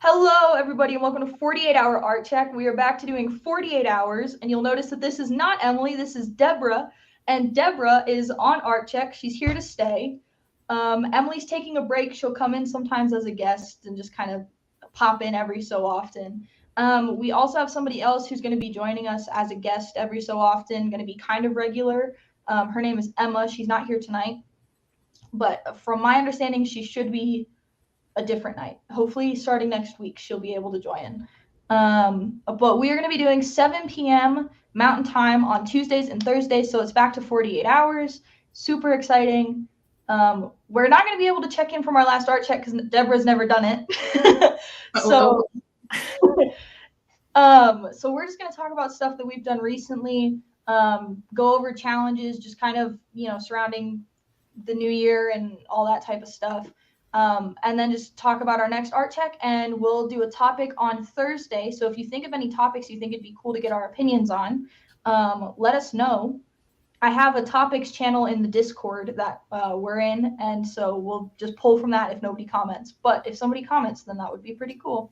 Hello, everybody, and welcome to 48-Hour Art Check. We are back to doing 48 hours, and you'll notice that this is not Emily, this is Deborah, and Deborah is on Art Check. She's here to stay. Emily's taking a break. She'll come in sometimes as a guest and just kind of pop in every so often. We also have somebody else who's going to be joining us as a guest every so often, going to be kind of regular. Her name is Emma. She's not here tonight, but from my understanding, she should be a different night. Hopefully starting next week, she'll be able to join. But we are going to be doing 7 p.m. Mountain Time on Tuesdays and Thursdays, so it's back to 48 hours. Super exciting. We're not going to be able to check in from our last art check because Deborah's never done it. So we're just going to talk about stuff that we've done recently, go over challenges, just kind of, surrounding the new year and all that type of stuff. And then just talk about our next art check, and we'll do a topic on Thursday. So if you think of any topics you think it'd be cool to get our opinions on, let us know. I have a topics channel in the Discord that we're in, and so we'll just pull from that if nobody comments. But if somebody comments, then that would be pretty cool.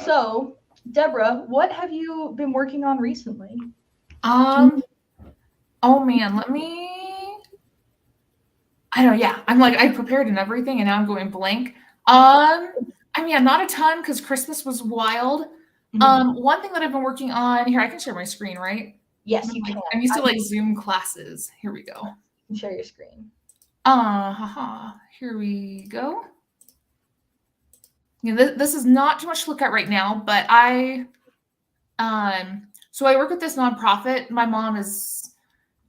So Deborah, what have you been working on recently? Oh man, I prepared and everything, and now I'm going blank. Not a ton because Christmas was wild. Mm-hmm. One thing that I've been working on here, I can share my screen, right? Yes, you can. I'm used to Zoom classes. Here we go. Share your screen. Here we go. This is not too much to look at right now, but so I work with this nonprofit. My mom is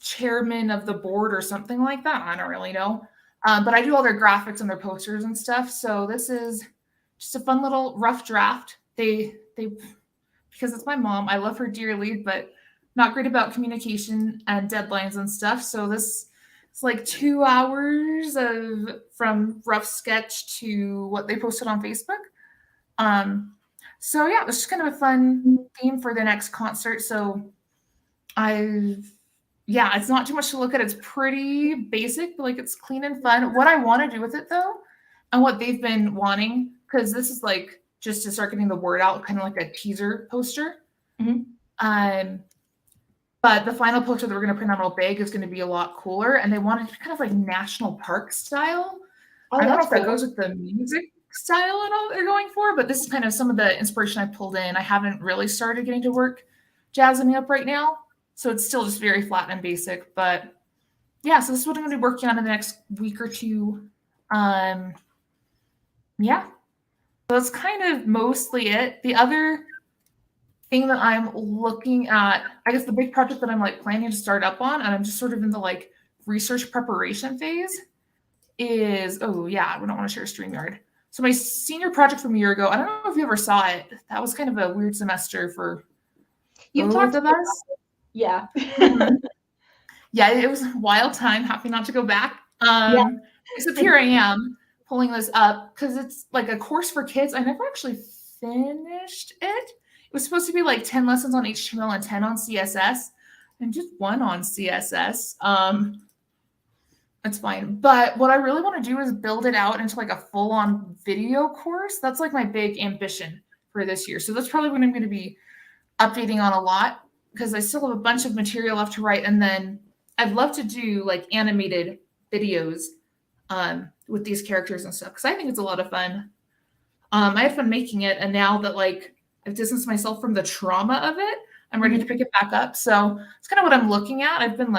chairman of the board or something like that. I don't really know. But I do all their graphics and their posters and stuff. So this is just a fun little rough draft. They because it's my mom, I love her dearly, but not great about communication and deadlines and stuff. So this is 2 hours from rough sketch to what they posted on Facebook. So yeah, it's just kind of a fun theme for the next concert. So it's not too much to look at. It's pretty basic, but it's clean and fun. What I want to do with it though, and what they've been wanting, because this is just to start getting the word out, kind of like a teaser poster. Mm-hmm. But the final poster that we're going to print out real big is going to be a lot cooler, and they wanted kind of national park style. I don't know if that goes with the music style and all they're going for, but this is kind of some of the inspiration I pulled in. I haven't really started getting to work jazzing me up right now. So it's still just very flat and basic, but yeah, so this is what I'm going to be working on in the next week or two. So that's kind of mostly it. The other thing that I'm looking at, I guess the big project that I'm planning to start up on, and I'm just sort of in the research preparation phase is, we don't want to share StreamYard. So my senior project from a year ago, I don't know if you ever saw it. That was kind of a weird semester for both of us. Yeah. Yeah, it was a wild time. Happy not to go back. Except here I am pulling this up because it's a course for kids. I never actually finished it. It was supposed to be 10 lessons on HTML and 10 on CSS, and just 1 on CSS. That's fine. But what I really want to do is build it out into a full-on video course. That's my big ambition for this year. So that's probably what I'm going to be updating on a lot, because I still have a bunch of material left to write. And then I'd love to do animated videos with these characters and stuff, because I think it's a lot of fun. I had fun making it. And now that I've distanced myself from the trauma of it, I'm ready to pick it back up. So it's kind of what I'm looking at. I've been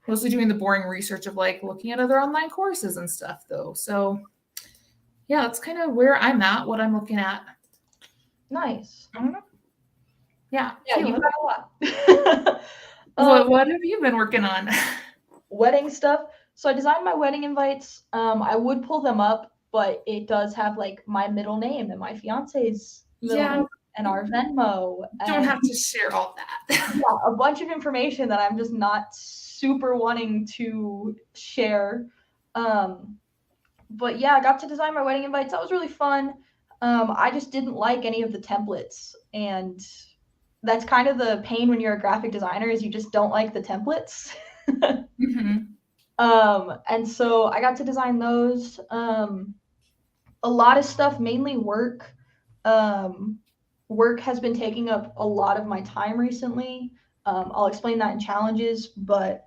mostly doing the boring research of looking at other online courses and stuff though. So yeah, that's kind of where I'm at, what I'm looking at. Nice. I don't know. Yeah, you've got a lot. What have you been working on? Wedding stuff. So I designed my wedding invites. I would pull them up, but it does have my middle name and my fiance's middle name and our Venmo. Don't have to share all that. A bunch of information that I'm just not super wanting to share. But yeah, I got to design my wedding invites. That was really fun. I just didn't like any of the templates, and that's kind of the pain when you're a graphic designer, is you just don't like the templates. Mm-hmm. And so I got to design those. A lot of stuff, mainly work. Work has been taking up a lot of my time recently. I'll explain that in challenges, but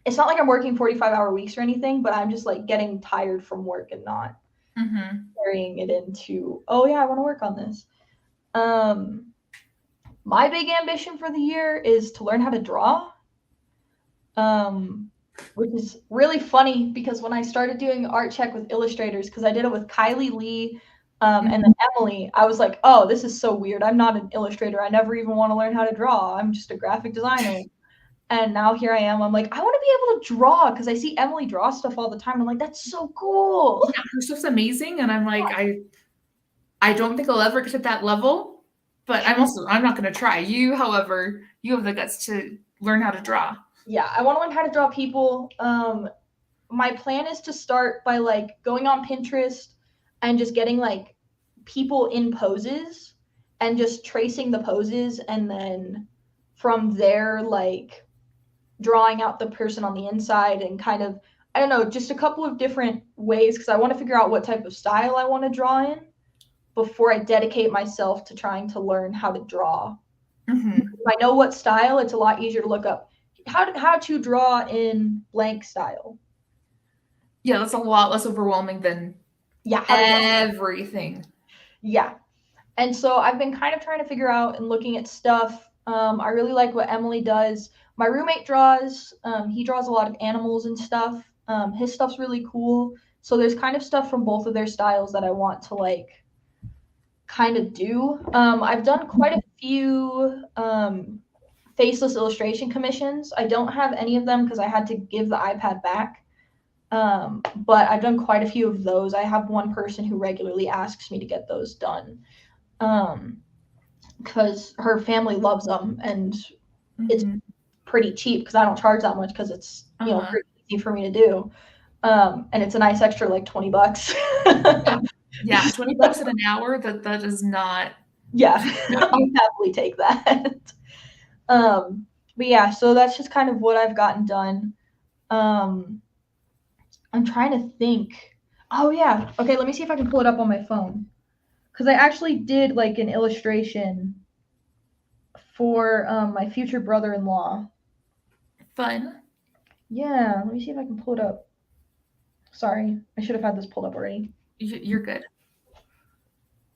it's not like I'm working 45-hour weeks or anything, but I'm just like getting tired from work and not carrying it into, oh yeah, I want to work on this. My big ambition for the year is to learn how to draw, which is really funny because when I started doing Artcheck with illustrators, because I did it with Kylie Lee and then Emily, I was like, oh, this is so weird. I'm not an illustrator. I never even want to learn how to draw. I'm just a graphic designer. And now here I am. I'm like, I want to be able to draw because I see Emily draw stuff all the time. I'm like, that's so cool. Yeah, her stuff's amazing. And I'm like, I don't think I'll ever get to that level, but I'm not going to try. You, however, you have the guts to learn how to draw. Yeah, I want to learn how to draw people. My plan is to start by like going on Pinterest and just getting like people in poses and just tracing the poses, and then from there like drawing out the person on the inside and kind of, I don't know, just a couple of different ways because I want to figure out what type of style I want to draw in before I dedicate myself to trying to learn how to draw. If I know what style, it's a lot easier to look up how to draw in blank style. Yeah, that's a lot less overwhelming than everything. Yeah. And so I've been kind of trying to figure out and looking at stuff. I really like what Emily does. My roommate draws. He draws a lot of animals and stuff. His stuff's really cool. So there's kind of stuff from both of their styles that I want to like kind of do. I've done quite a few faceless illustration commissions. I don't have any of them because I had to give the iPad back. But I've done quite a few of those. I have one person who regularly asks me to get those done. Because her family loves them and it's pretty cheap because I don't charge that much because it's pretty easy for me to do. And it's a nice extra like $20. Yeah, $20 an hour, that is not. Yeah, I'll happily take that. But yeah, so that's just kind of what I've gotten done. I'm trying to think. Oh yeah. Okay, let me see if I can pull it up on my phone. Because I actually did like an illustration for my future brother-in-law. Fun. Yeah, let me see if I can pull it up. Sorry, I should have had this pulled up already. You're good.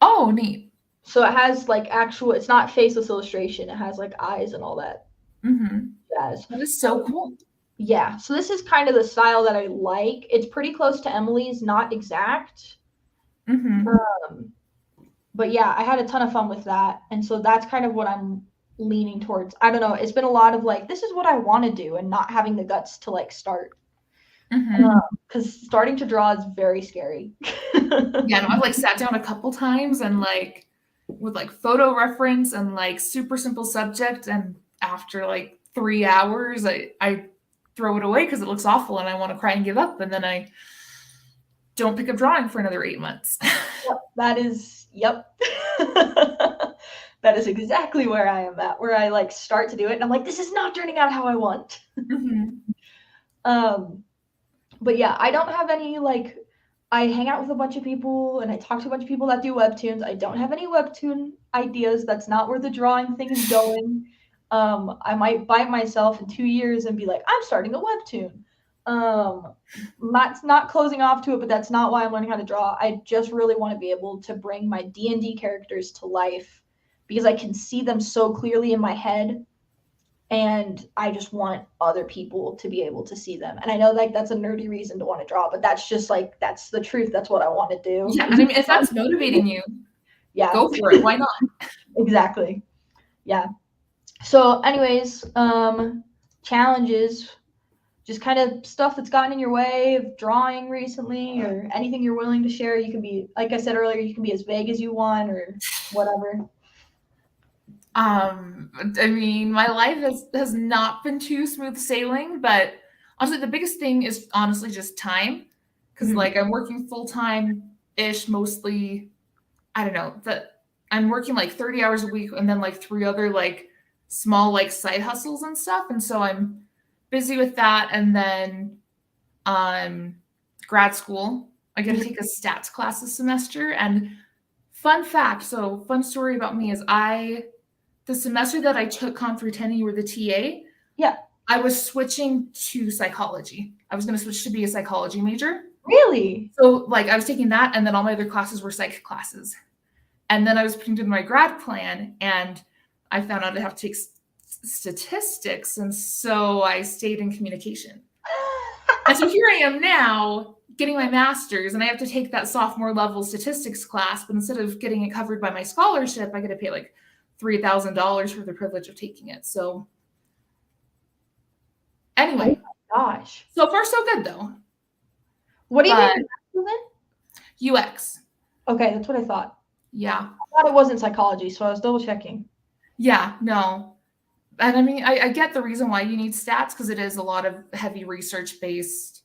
Oh, neat. So it has like actual, it's not faceless illustration. It has like eyes and all that jazz. That is so cool. Yeah, so this is kind of the style that I like. It's pretty close to Emily's, not exact. But yeah, I had a ton of fun with that. And so that's kind of what I'm leaning towards. I don't know. It's been a lot of like, this is what I want to do and not having the guts to like start. Because starting to draw is very scary. Yeah, no, I've like sat down a couple times and like with like photo reference and like super simple subject. And after like 3 hours, I throw it away because it looks awful and I want to cry and give up. And then I don't pick up drawing for another 8 months. That is exactly where I am at, where I like start to do it and I'm like, this is not turning out how I want. But yeah, I don't have any like, I hang out with a bunch of people and I talk to a bunch of people that do webtoons. I don't have any webtoon ideas. That's not where the drawing thing is going. I might bite myself in 2 years and be like, I'm starting a webtoon. Not closing off to it, but that's not why I'm learning how to draw. I just really want to be able to bring my D&D characters to life because I can see them so clearly in my head. And I just want other people to be able to see them. And I know like that's a nerdy reason to want to draw, but that's just like, that's the truth. That's what I want to do. Yeah, I mean, if that's motivating you, go for it. Why not? Exactly. Yeah. So anyways, challenges, just kind of stuff that's gotten in your way of drawing recently or anything you're willing to share. You can be, like I said earlier, you can be as vague as you want or whatever. I mean, my life has not been too smooth sailing, but honestly, the biggest thing is honestly just time. Because like I'm working full-time-ish mostly. I don't know, that I'm working like 30 hours a week and then like 3 other like small like side hustles and stuff. And so I'm busy with that. And then grad school, I get to take a stats class this semester. And fun fact. So fun story about me is the semester that I took Con 310, you were the TA. Yeah. I was switching to psychology. I was going to switch to be a psychology major. Really? So like I was taking that, and then all my other classes were psych classes. And then I was putting in my grad plan, and I found out I have to take statistics, and so I stayed in communication. And so here I am now getting my master's, and I have to take that sophomore level statistics class, but instead of getting it covered by my scholarship, I get to pay like $3,000 for the privilege of taking it. So anyway, oh my gosh. So far so good though. What do you mean then? UX. Okay, that's what I thought. Yeah. I thought it wasn't psychology, so I was double checking. Yeah, no. And I mean, I get the reason why you need stats, because it is a lot of heavy research-based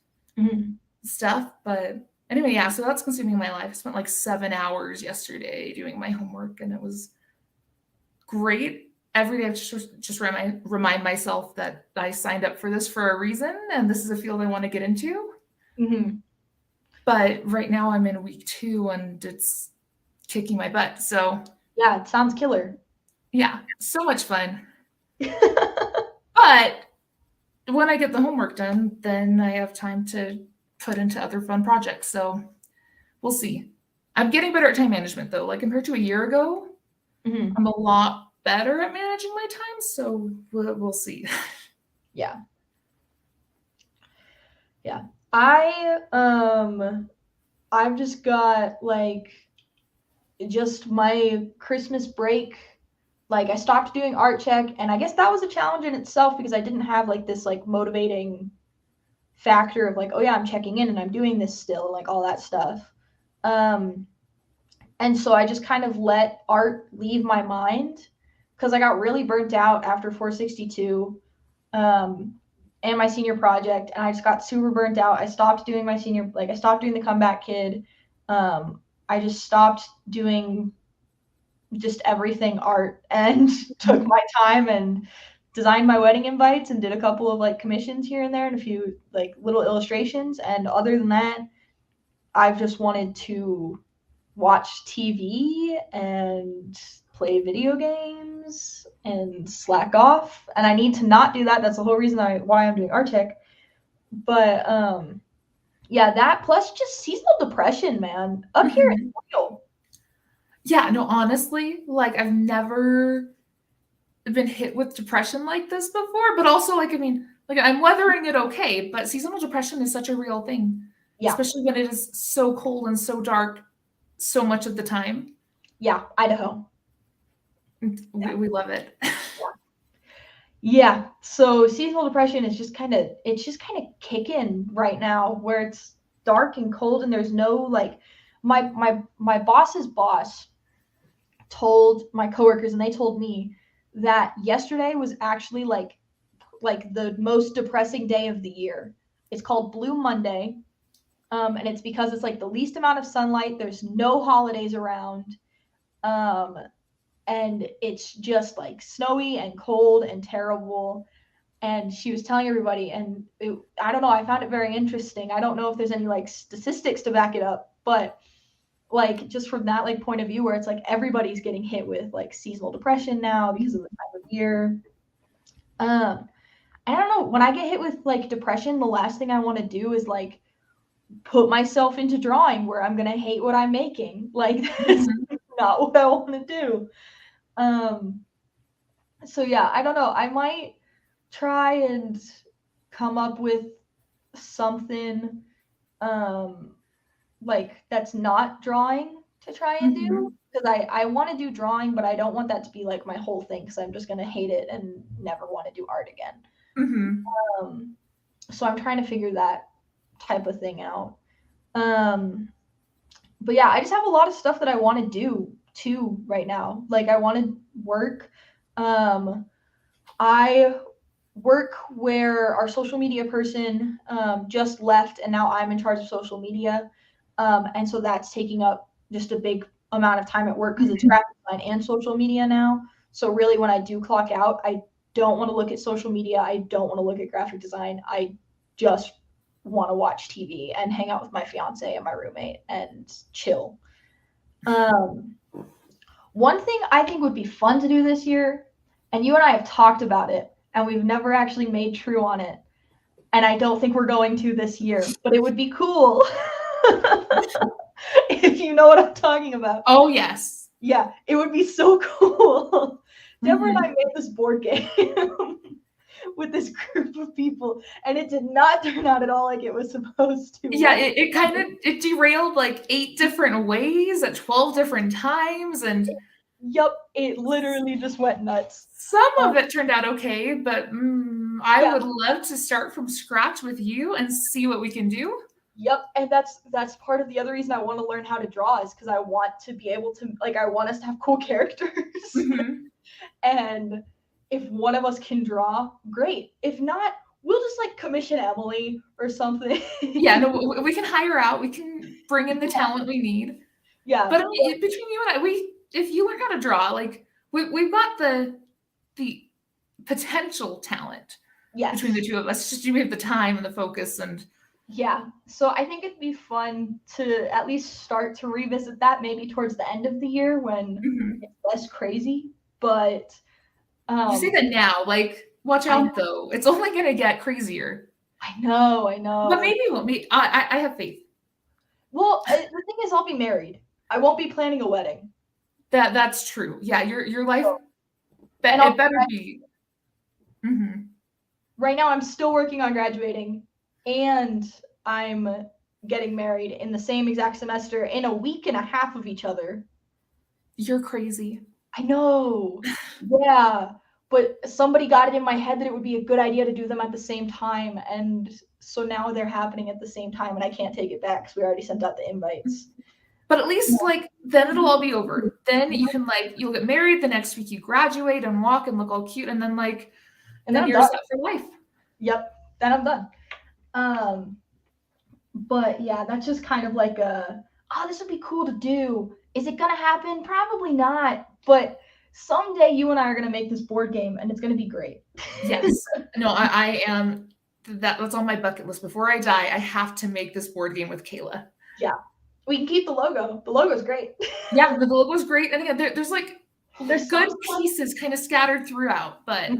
stuff. But anyway, yeah, so that's consuming my life. I spent like 7 hours yesterday doing my homework, and it was great. Every day I just remind myself that I signed up for this for a reason, and this is a field I want to get into. But right now I'm in week 2, and it's kicking my butt. So yeah, it sounds killer. Yeah, so much fun. But when I get the homework done, then I have time to put into other fun projects. So we'll see. I'm getting better at time management though. Like compared to a year ago, I'm a lot better at managing my time. So we'll see. Yeah. Yeah. I've just got like just my Christmas break. Like I stopped doing Artcheck, and I guess that was a challenge in itself because I didn't have like this like motivating factor of like, oh yeah, I'm checking in and I'm doing this still, and like all that stuff. And so I just kind of let art leave my mind because I got really burnt out after 462 and my senior project, and I just got super burnt out. I stopped doing my senior, like I stopped doing the comeback kid. I just stopped doing just everything art and took my time and designed my wedding invites and did a couple of like commissions here and there and a few like little illustrations. And other than that, I've just wanted to watch TV and play video games and slack off. And I need to not do that. That's the whole reason why I'm doing Artcheck. But yeah, that plus just seasonal depression, man. Up here it's real. Yeah, no, honestly, like I've never been hit with depression like this before, but also like, I mean, like I'm weathering it okay, but seasonal depression is such a real thing, especially when it is so cold and so dark so much of the time. Yeah, Idaho. We love it. Yeah, so seasonal depression is just kind of kicking right now where it's dark and cold and there's no like my boss's boss told my coworkers and they told me that yesterday was actually like the most depressing day of the year. It's called Blue Monday. And it's because it's like the least amount of sunlight, there's no holidays around. And it's just like snowy and cold and terrible. And she was telling everybody, and I don't know, I found it very interesting. I don't know if there's any like statistics to back it up, but like just from that like point of view where it's like everybody's getting hit with like seasonal depression now because of the time of year. I don't know, when I get hit with like depression, the last thing I want to do is like put myself into drawing where I'm gonna hate what I'm making. Like that's not what I want to do. So yeah, I don't know. I might try and come up with something like that's not drawing to try and do, because I want to do drawing, but I don't want that to be like my whole thing because I'm just gonna hate it and never want to do art again. So I'm trying to figure that type of thing out. But yeah, I just have a lot of stuff that I want to do too right now. Like I want to work. I work where our social media person just left, and now I'm in charge of social media. And so that's taking up just a big amount of time at work because it's graphic design and social media now. So really when I do clock out, I don't want to look at social media. I don't want to look at graphic design. I just want to watch TV and hang out with my fiance and my roommate and chill. One thing I think would be fun to do this year, and you and I have talked about it, and we've never actually made true on it, and I don't think we're going to this year, but it would be cool if you know what I'm talking about. Oh, yes. Yeah, it would be so cool. Deborah and Mhm. I made this board game with this group of people, and it did not turn out at all like it was supposed to. Yeah, it kind of it derailed like 8 different ways at 12 different times, and Yep, it literally just went nuts. some of it turned out okay, but I Yeah. would love to start from scratch with you and see what we can do. Yep, and that's part of the other reason I want to learn how to draw is because I want to be able to like I want us to have cool characters. Mhm. And if one of us can draw, great. If not, we'll just like commission Emily or something. Yeah, no, we can hire out. We can bring in the talent we need. Yeah. But I mean, between you and I, if you learn how to draw, like we've got the potential talent Yes. between the two of us. Just you have the time and the focus and yeah. So I think it'd be fun to at least start to revisit that maybe towards the end of the year when it's less crazy. But you say that now, like watch out though. It's only gonna get crazier. I know. But maybe we'll meet. I have faith. Well, the thing is, I'll be married. I won't be planning a wedding. That's true. Yeah, your life. And It better be. Mm-hmm. Right now, I'm still working on graduating, and I'm getting married in the same exact semester in a week and a half of each other. You're crazy. I know. Yeah. But somebody got it in my head that it would be a good idea to do them at the same time. And so now they're happening at the same time, and I can't take it back because we already sent out the invites. But at least like then it'll all be over. Then you can you'll get married the next week, you graduate and walk and look all cute, and then then you're set for life. Yep. Then I'm done. But yeah, that's just kind of like this would be cool to do. Is it gonna happen? Probably not. But someday you and I are gonna make this board game, and it's gonna be great. Yes. No, I am. That's on my bucket list. Before I die, I have to make this board game with Kayla. Yeah. We can keep the logo. The logo's great. Yeah, the logo's great. And again, there's good pieces kind of scattered throughout, but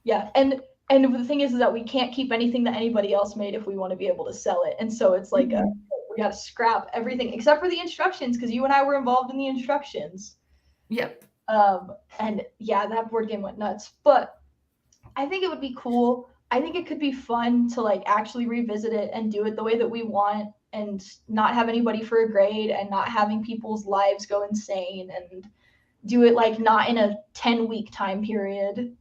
yeah, and the thing is that we can't keep anything that anybody else made if we want to be able to sell it. And so it's like we got to scrap everything except for the instructions because you and I were involved in the instructions. Yep. And yeah, that board game went nuts. But I think it would be cool. I think it could be fun to like actually revisit it and do it the way that we want and not have anybody for a grade and not having people's lives go insane and do it like not in a 10-week time period.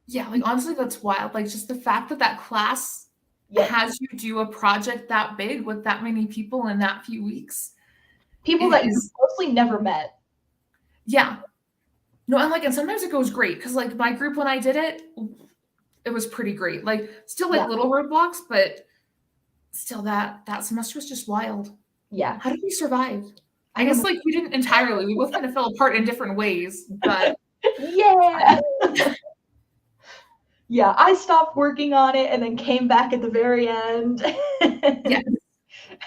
Yeah, like honestly, that's wild. Like just the fact that class has you do a project that big with that many people in that few weeks. People that you mostly never met. Yeah. No, and sometimes it goes great because like my group when I did it, it was pretty great. Like still like little roadblocks, but still that semester was just wild. Yeah. How did we survive? I guess like we didn't entirely. We both kind of fell apart in different ways, but yeah. Yeah, I stopped working on it and then came back at the very end. Yes.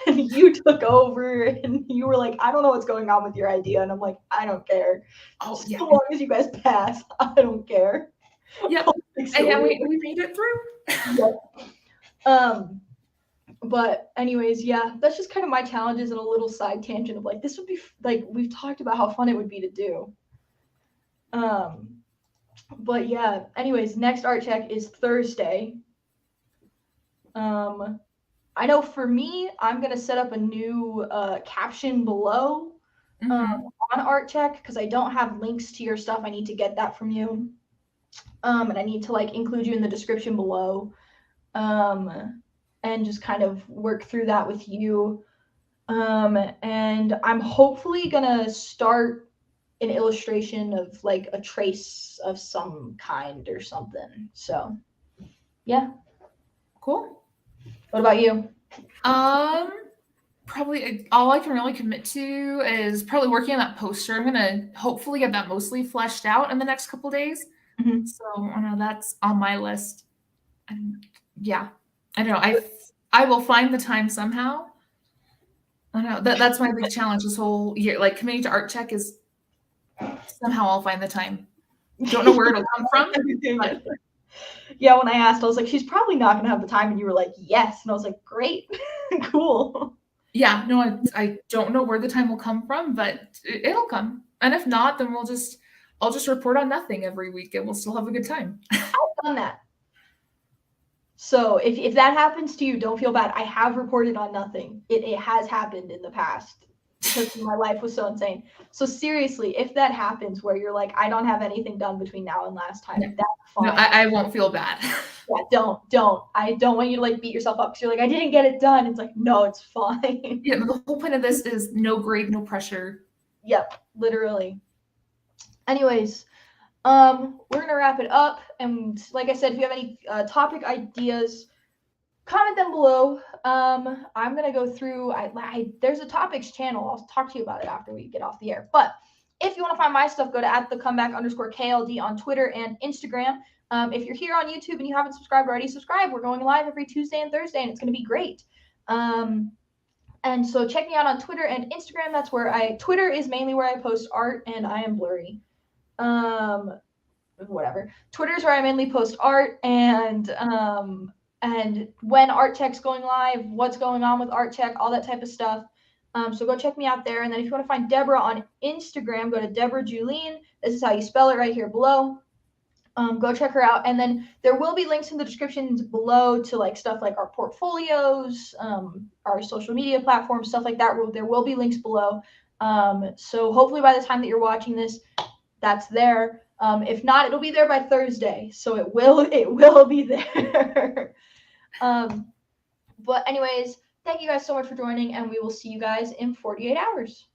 And you took over and you were like, I don't know what's going on with your idea. And I'm like, I don't care. Oh, Just so long as you guys pass, I don't care. Yep. And we made it through. Yep. But anyways, yeah, that's just kind of my challenges and a little side tangent of like, this would be like, we've talked about how fun it would be to do. But yeah, anyways, next art check is Thursday. I know for me, I'm going to set up a new caption below on Artcheck because I don't have links to your stuff. I need to get that from you. And I need to like include you in the description below. And just kind of work through that with you. And I'm hopefully going to start an illustration of like a trace of some kind or something. So, yeah. Cool. What about you? Probably all I can really commit to is probably working on that poster. I'm gonna hopefully get that mostly fleshed out in the next couple days. So I know that's on my list. And yeah, I don't know. I will find the time somehow. I know that's my big challenge this whole year. Like committing to Artcheck is Somehow I'll find the time. Don't know where it'll come from. But Yeah, when I asked, I was like, she's probably not gonna have the time, and you were like, yes, and I was like, great, cool. yeah, no, I don't know where the time will come from, but it'll come. And if not, then I'll just report on nothing every week and we'll still have a good time. I've done that. So if that happens to you, don't feel bad. I have reported on nothing. It has happened in the past because my life was so insane. So seriously, if that happens where you're like, I don't have anything done between now and last time, No. that's fine. No, I won't feel bad. Yeah, don't. I don't want you to like beat yourself up because you're like, I didn't get it done. It's like, no, it's fine. Yeah, the whole point of this is no grade, no pressure. Yep, literally. Anyways, we're gonna wrap it up. And like I said, if you have any topic ideas, comment them below. I'm gonna go through. There's a topics channel. I'll talk to you about it after we get off the air. But if you want to find my stuff, go to @thecomeback_KLD on Twitter and Instagram. If you're here on YouTube and you haven't subscribed already, subscribe. We're going live every Tuesday and Thursday, and it's going to be great. And so check me out on Twitter and Instagram. That's where Twitter is mainly where I post art, and I am blurry. Whatever. Twitter's where I mainly post art and when Artcheck's going live, what's going on with Artcheck, all that type of stuff. So go check me out there. And then if you want to find Deborah on Instagram, go to Deborah Julien. This is how you spell it right here below. Go check her out. And then there will be links in the descriptions below to like stuff like our portfolios, our social media platforms, stuff like that. There will be links below. So hopefully by the time that you're watching this, that's there. If not, it'll be there by Thursday. So it will be there. But anyways, thank you guys so much for joining, and we will see you guys in 48 hours.